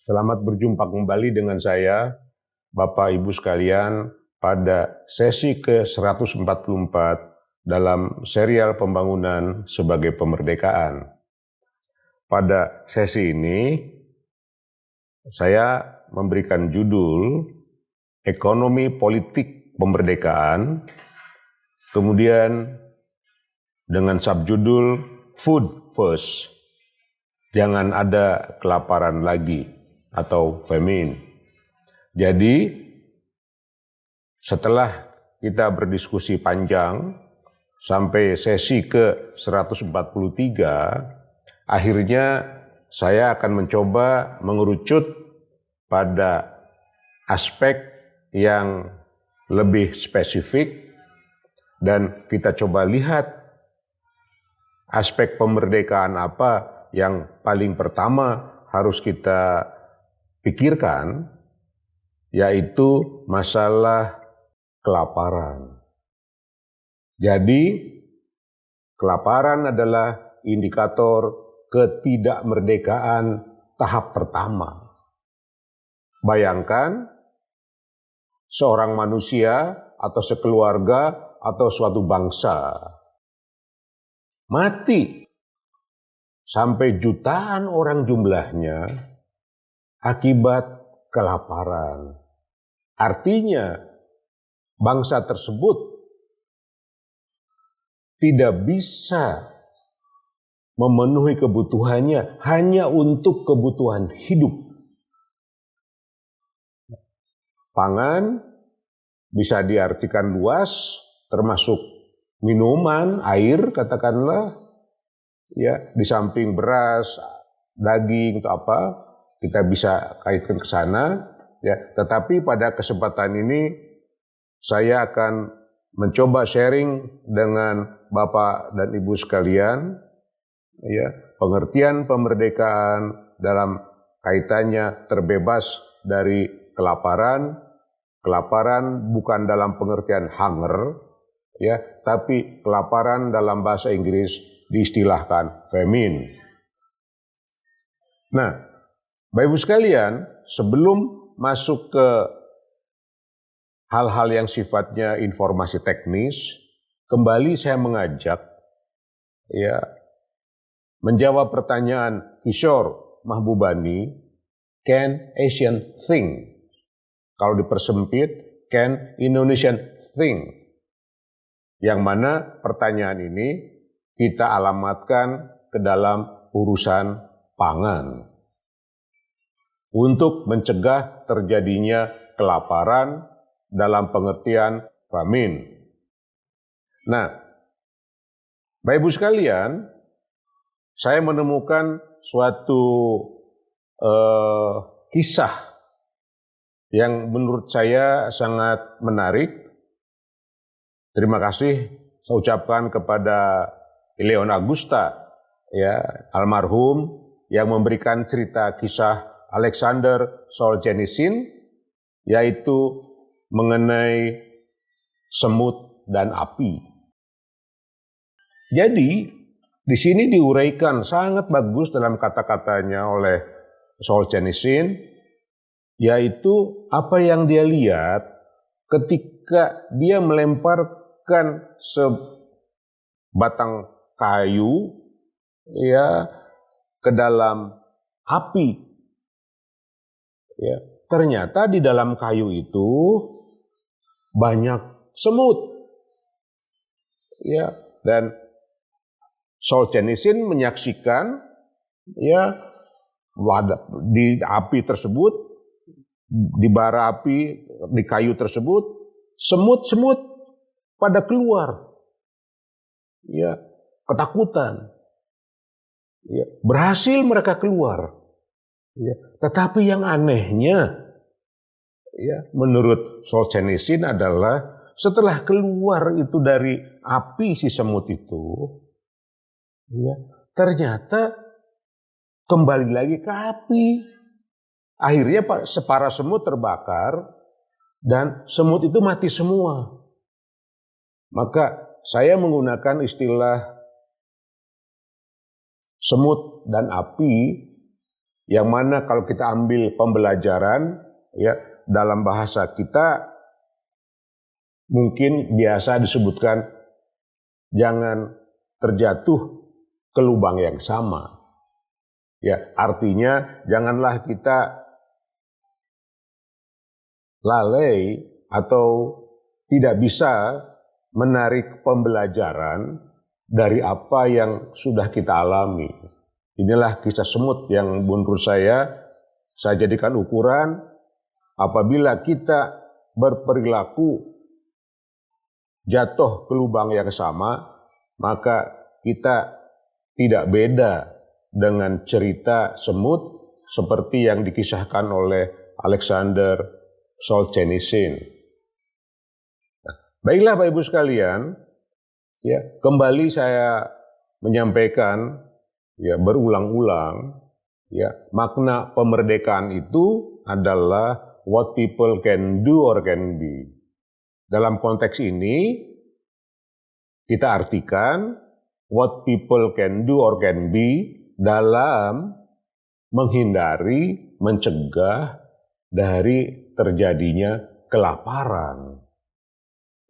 Selamat berjumpa kembali dengan saya, Bapak Ibu sekalian, pada sesi ke-144 dalam serial pembangunan sebagai pemerdekaan. Pada sesi ini, saya memberikan judul Ekonomi Politik Pemberdekaan, kemudian dengan subjudul Food First, jangan ada kelaparan lagi atau famine. Jadi setelah kita berdiskusi panjang sampai sesi ke-143, akhirnya saya akan mencoba mengerucut pada aspek yang lebih spesifik dan kita coba lihat aspek pemerdekaan apa yang paling pertama harus kita pikirkan, yaitu masalah kelaparan. Jadi, kelaparan adalah indikator ketidakmerdekaan tahap pertama. Bayangkan, seorang manusia atau sekeluarga atau suatu bangsa mati sampai jutaan orang jumlahnya akibat kelaparan. Artinya, bangsa tersebut tidak bisa memenuhi kebutuhannya hanya untuk kebutuhan hidup. Pangan bisa diartikan luas, termasuk minuman, air katakanlah, ya, di samping beras, daging atau apa, kita bisa kaitkan ke sana, ya. Tetapi pada kesempatan ini saya akan mencoba sharing dengan Bapak dan Ibu sekalian, ya, pengertian pemerdekaan dalam kaitannya terbebas dari kelaparan. Kelaparan bukan dalam pengertian hunger, ya, tapi kelaparan dalam bahasa Inggris diistilahkan famine. Nah, Bapak Ibu sekalian, sebelum masuk ke hal-hal yang sifatnya informasi teknis, kembali saya mengajak, ya, menjawab pertanyaan Kishore Mahbubani, can Asian think? Kalau dipersempit, can Indonesian think? Yang mana pertanyaan ini kita alamatkan ke dalam urusan pangan untuk mencegah terjadinya kelaparan dalam pengertian famine. Nah, Bapak Ibu sekalian, saya menemukan suatu kisah yang menurut saya sangat menarik. Terima kasih saya ucapkan kepada Leon Agusta, ya, almarhum, yang memberikan cerita kisah Alexander Solzhenitsyn, yaitu mengenai semut dan api. Jadi, di sini diuraikan sangat bagus dalam kata-katanya oleh Solzhenitsyn, yaitu apa yang dia lihat ketika dia melemparkan sebatang kayu, ya, ke dalam api. Ya, ternyata di dalam kayu itu banyak semut. Ya, dan Solzhenitsyn menyaksikan, ya, di api tersebut, di bara api, di kayu tersebut, semut-semut pada keluar. Ya, ketakutan. Ya, berhasil mereka keluar. Ya, tetapi yang anehnya, ya, menurut Solzhenitsyn adalah setelah keluar itu dari api si semut itu, ya, ternyata kembali lagi ke api. Akhirnya para semut terbakar dan semut itu mati semua. Maka saya menggunakan istilah semut dan api yang mana kalau kita ambil pembelajaran ya dalam bahasa kita mungkin biasa disebutkan jangan terjatuh ke lubang yang sama. Ya, artinya janganlah kita lalai atau tidak bisa menarik pembelajaran dari apa yang sudah kita alami. Inilah kisah semut yang menurut saya jadikan ukuran apabila kita berperilaku jatuh ke lubang yang sama, maka kita tidak beda dengan cerita semut seperti yang dikisahkan oleh Alexander Solzhenitsyn. Nah, baiklah Bapak Ibu sekalian, ya, kembali saya menyampaikan ya berulang-ulang ya makna pemerdekaan itu adalah what people can do or can be. Dalam konteks ini kita artikan what people can do or can be dalam menghindari, mencegah dari terjadinya kelaparan.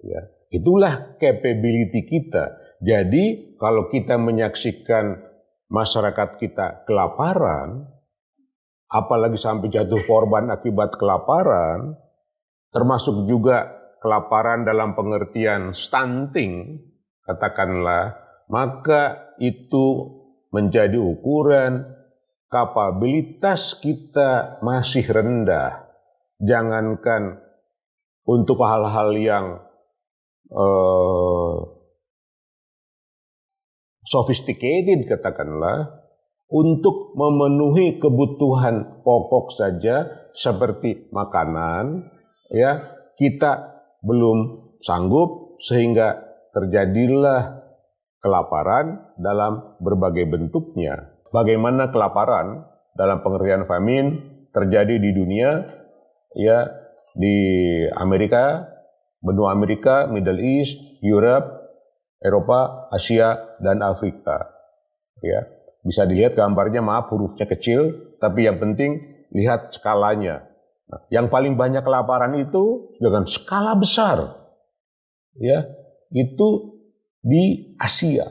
Ya, itulah capability kita. Jadi kalau kita menyaksikan masyarakat kita kelaparan, apalagi sampai jatuh korban akibat kelaparan, termasuk juga kelaparan dalam pengertian stunting, katakanlah, maka itu menjadi ukuran kapabilitas kita masih rendah. Jangankan untuk hal-hal yang sophisticated, katakanlah, untuk memenuhi kebutuhan pokok saja seperti makanan, ya kita belum sanggup sehingga terjadilah kelaparan dalam berbagai bentuknya. Bagaimana kelaparan dalam pengertian famine terjadi di dunia, ya di Amerika, benua Amerika, Middle East, Europe, Eropa, Asia, dan Afrika. Ya, bisa dilihat gambarnya, maaf hurufnya kecil, tapi yang penting lihat skalanya. Nah, yang paling banyak kelaparan itu dengan skala besar, ya itu di Asia.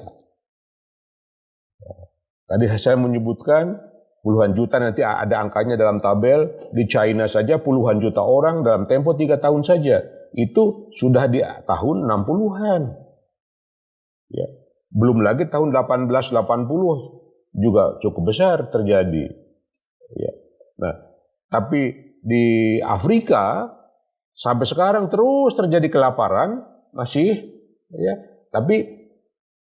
Tadi saya menyebutkan puluhan juta, nanti ada angkanya dalam tabel. Di China saja puluhan juta orang dalam tempo 3 tahun saja. Itu sudah di tahun 60-an. Ya. Belum lagi tahun 1880 juga cukup besar terjadi. Ya. Nah, tapi di Afrika sampai sekarang terus terjadi kelaparan, masih, ya. Tapi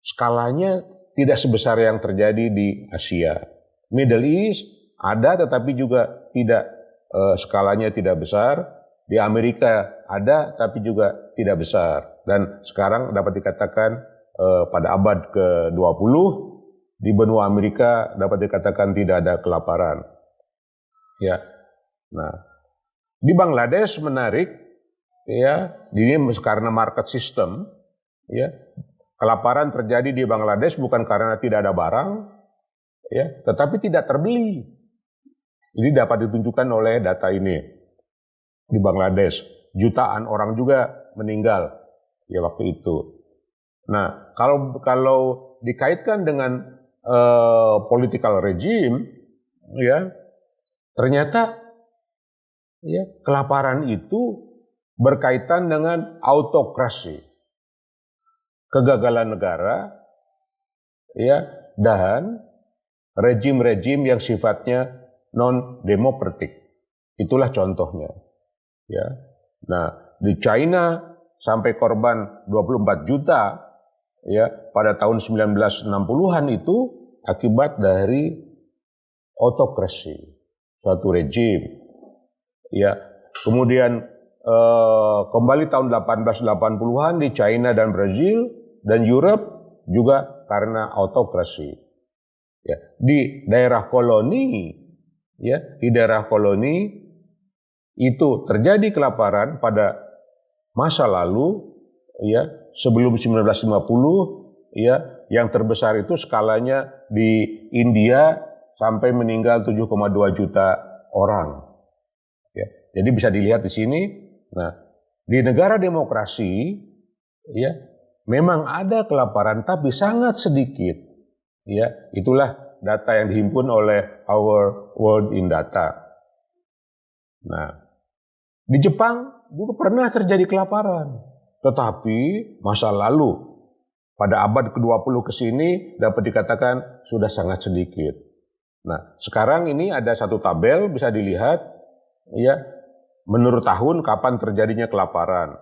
skalanya tidak sebesar yang terjadi di Asia. Middle East ada, tetapi juga tidak, skalanya tidak besar. Di Amerika ada, tapi juga tidak besar. Dan sekarang dapat dikatakan pada abad ke-20 di benua Amerika dapat dikatakan tidak ada kelaparan. Ya, nah di Bangladesh menarik, ya, ini karena market system, ya. Kelaparan terjadi di Bangladesh bukan karena tidak ada barang, ya, tetapi tidak terbeli. Ini dapat ditunjukkan oleh data ini. Di Bangladesh, jutaan orang juga meninggal ya waktu itu. Nah, kalau dikaitkan dengan political regime, ya, ternyata ya kelaparan itu berkaitan dengan autokrasi, kegagalan negara, ya, dan rejim-rejim yang sifatnya non-demokratik. Itulah contohnya. Ya. Nah, di China sampai korban 24 juta, ya, pada tahun 1960-an itu akibat dari autokrasi, suatu rejim. Ya, kemudian kembali tahun 1880-an di China dan Brazil dan Europe juga karena autokrasi. Ya, di daerah koloni, ya, di daerah koloni itu terjadi kelaparan pada masa lalu, ya, sebelum 1950, ya, yang terbesar itu skalanya di India sampai meninggal 7,2 juta orang. Ya, jadi bisa dilihat di sini. Nah, di negara demokrasi, ya, memang ada kelaparan tapi sangat sedikit. Ya, itulah data yang dihimpun oleh Our World in Data. Nah, di Jepang juga pernah terjadi kelaparan, tetapi masa lalu pada abad ke-20 ke sini dapat dikatakan sudah sangat sedikit. Nah, sekarang ini ada satu tabel bisa dilihat, ya, menurut tahun kapan terjadinya kelaparan.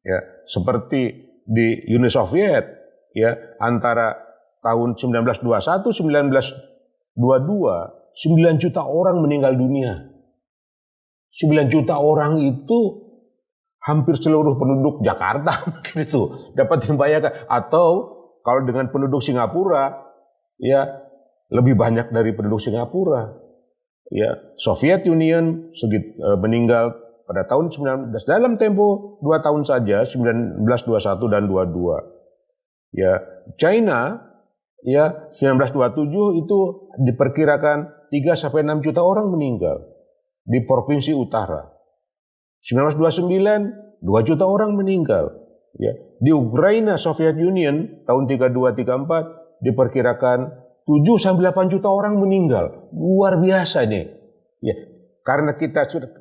Ya, seperti di Uni Soviet, ya, antara tahun 1921 1922 9 juta orang meninggal dunia. 9 juta orang itu hampir seluruh penduduk Jakarta mungkin itu dapat dibayangkan, atau kalau dengan penduduk Singapura, ya, lebih banyak dari penduduk Singapura. Ya, Soviet Union meninggal pada tahun 19 dalam tempo 2 tahun saja, 1921 dan 22. Ya, China, ya, 1927 itu diperkirakan 3 sampai 6 juta orang meninggal di provinsi utara. 1929 2 juta orang meninggal. Ya, di Ukraina Soviet Union tahun 32-34 diperkirakan 7 sampai 8 juta orang meninggal. Luar biasa nih. Ya, karena kita sudah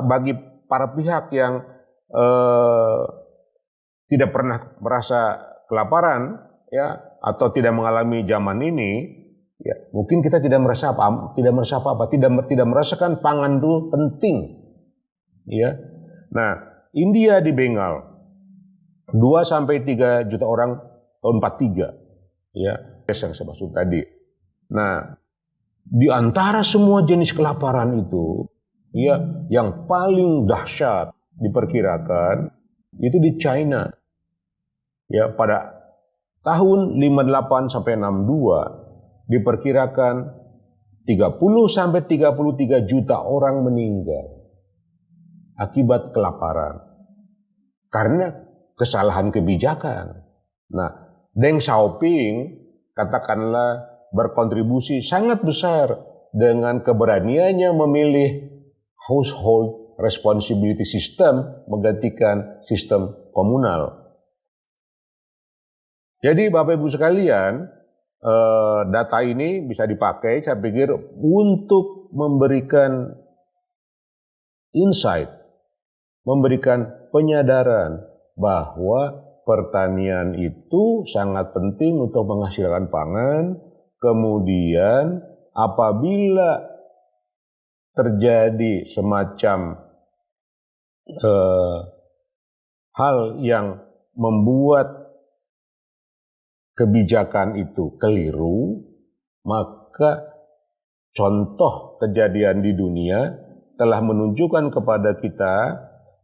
bagi para pihak yang tidak pernah merasa kelaparan, ya, atau tidak mengalami zaman ini, ya, mungkin kita tidak merasa apa-apa, tidak merasakan pangan itu penting. Ya. Nah, India di Bengal 2 sampai 3 juta orang tahun 43. Ya, yang saya maksud tadi. Nah, di antara semua jenis kelaparan itu, ya, yang paling dahsyat diperkirakan itu di China. Ya, pada tahun 58 sampai 62 diperkirakan 30 sampai 33 juta orang meninggal akibat kelaparan karena kesalahan kebijakan. Nah, Deng Xiaoping katakanlah berkontribusi sangat besar dengan keberaniannya memilih household responsibility system menggantikan sistem komunal. Jadi Bapak Ibu sekalian, data ini bisa dipakai saya pikir untuk memberikan insight, memberikan penyadaran bahwa pertanian itu sangat penting untuk menghasilkan pangan. Kemudian apabila terjadi semacam hal yang membuat kebijakan itu keliru, maka contoh kejadian di dunia telah menunjukkan kepada kita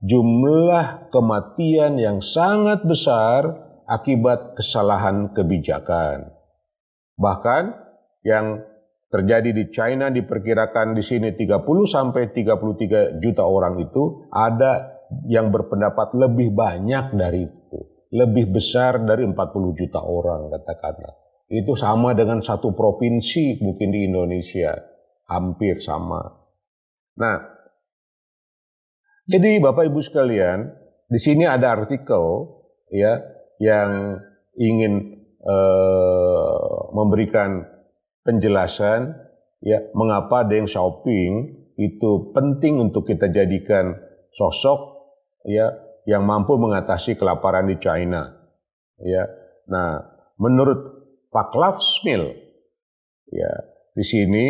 jumlah kematian yang sangat besar akibat kesalahan kebijakan. Bahkan yang terjadi di China diperkirakan di sini 30 sampai 33 juta orang itu, ada yang berpendapat lebih banyak dari itu. Lebih besar dari 40 juta orang katakanlah. Itu sama dengan satu provinsi mungkin di Indonesia. Hampir sama. Nah, jadi Bapak Ibu sekalian, di sini ada artikel, ya, yang ingin memberikan penjelasan, ya, mengapa Deng Xiaoping itu penting untuk kita jadikan sosok, ya, yang mampu mengatasi kelaparan di China. Ya. Nah, menurut Vaclav Smil, ya, di sini,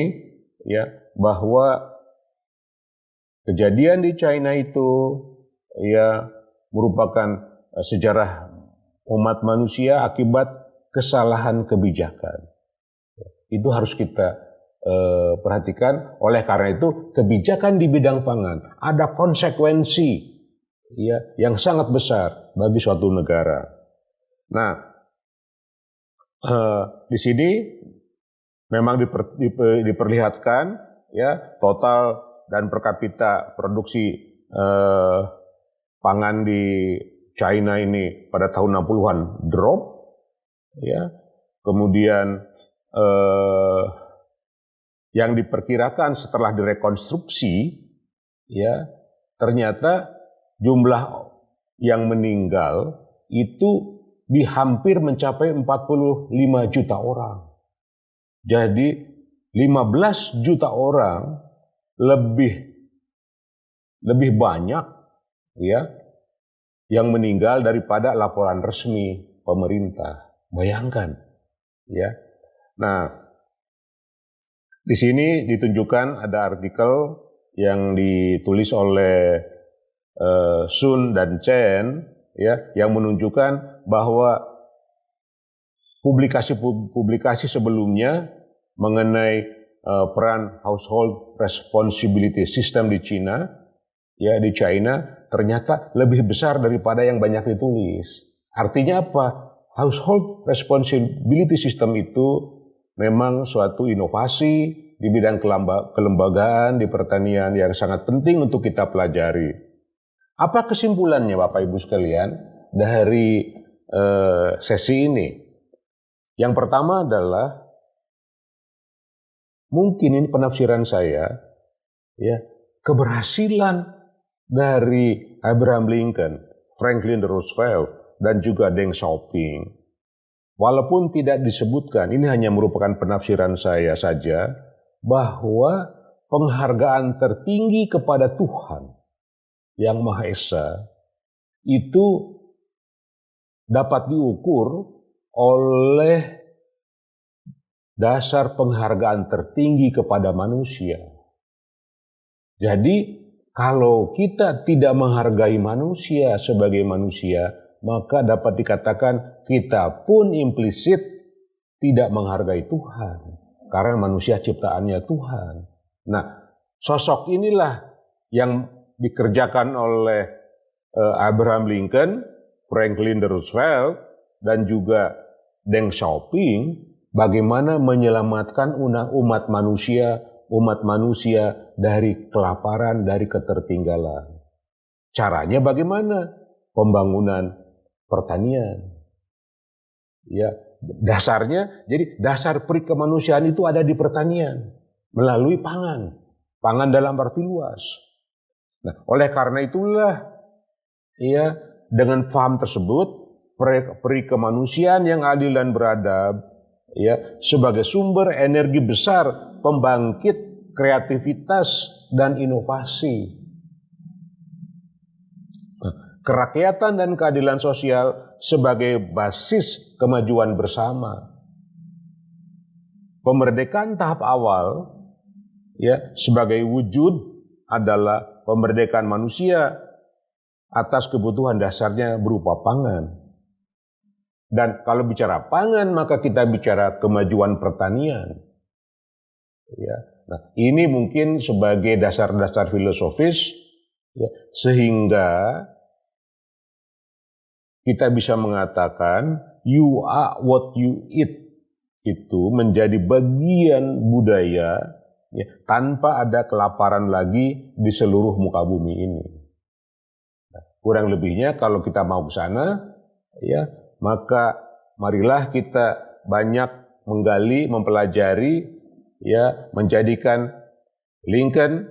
ya, bahwa kejadian di China itu, ya, merupakan sejarah umat manusia akibat kesalahan kebijakan. Itu harus kita perhatikan. Oleh karena itu, kebijakan di bidang pangan ada konsekuensi, ya, yang sangat besar bagi suatu negara. Nah, di sini memang diperlihatkan, ya, total dan per kapita produksi pangan di China ini pada tahun 60-an drop, ya. Kemudian yang diperkirakan setelah direkonstruksi, ya ternyata jumlah yang meninggal itu hampir mencapai 45 juta orang. Jadi 15 juta orang lebih banyak ya yang meninggal daripada laporan resmi pemerintah. Bayangkan ya. Nah, di sini ditunjukkan ada artikel yang ditulis oleh Sun dan Chen ya yang menunjukkan bahwa publikasi sebelumnya mengenai peran household responsibility system di China ternyata lebih besar daripada yang banyak ditulis. Artinya apa? Household responsibility system itu memang suatu inovasi di bidang kelembagaan di pertanian yang sangat penting untuk kita pelajari. Apa kesimpulannya Bapak Ibu sekalian dari sesi ini? Yang pertama adalah mungkin ini penafsiran saya, ya, keberhasilan dari Abraham Lincoln, Franklin Roosevelt, dan juga Deng Xiaoping. Walaupun tidak disebutkan, ini hanya merupakan penafsiran saya saja, bahwa penghargaan tertinggi kepada Tuhan yang Maha Esa itu dapat diukur oleh dasar penghargaan tertinggi kepada manusia. Jadi, kalau kita tidak menghargai manusia sebagai manusia, maka dapat dikatakan kita pun implisit tidak menghargai Tuhan. Karena manusia ciptaannya Tuhan. Nah, sosok inilah yang dikerjakan oleh Abraham Lincoln, Franklin Roosevelt, dan juga Deng Xiaoping, bagaimana menyelamatkan umat manusia dari kelaparan, dari ketertinggalan. Caranya bagaimana? Pembangunan pertanian. Ya, dasarnya, jadi dasar perikemanusiaan itu ada di pertanian melalui pangan dalam arti luas. Nah, oleh karena itulah, ya, dengan paham tersebut, perikemanusiaan yang adil dan beradab, ya, sebagai sumber energi besar pembangkit kreativitas dan inovasi. Kerakyatan dan keadilan sosial sebagai basis kemajuan bersama. Pemerdekaan tahap awal, ya, sebagai wujud adalah pemerdekaan manusia atas kebutuhan dasarnya berupa pangan. Dan kalau bicara pangan, maka kita bicara kemajuan pertanian. Ya. Nah, ini mungkin sebagai dasar-dasar filosofis, ya, sehingga kita bisa mengatakan you are what you eat itu menjadi bagian budaya, ya, tanpa ada kelaparan lagi di seluruh muka bumi ini. Nah, kurang lebihnya kalau kita mau ke sana, ya, maka marilah kita banyak menggali, mempelajari, ya, menjadikan Lincoln,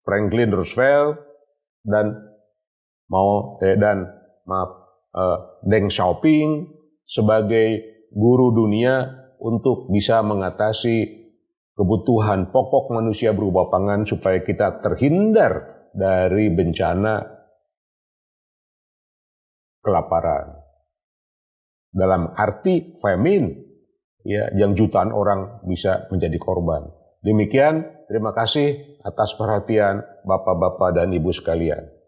Franklin Roosevelt, dan Deng Xiaoping sebagai guru dunia untuk bisa mengatasi kebutuhan pokok manusia berupa pangan supaya kita terhindar dari bencana kelaparan. Dalam arti famine, ya, yang jutaan orang bisa menjadi korban. Demikian, terima kasih atas perhatian Bapak-bapak dan Ibu sekalian.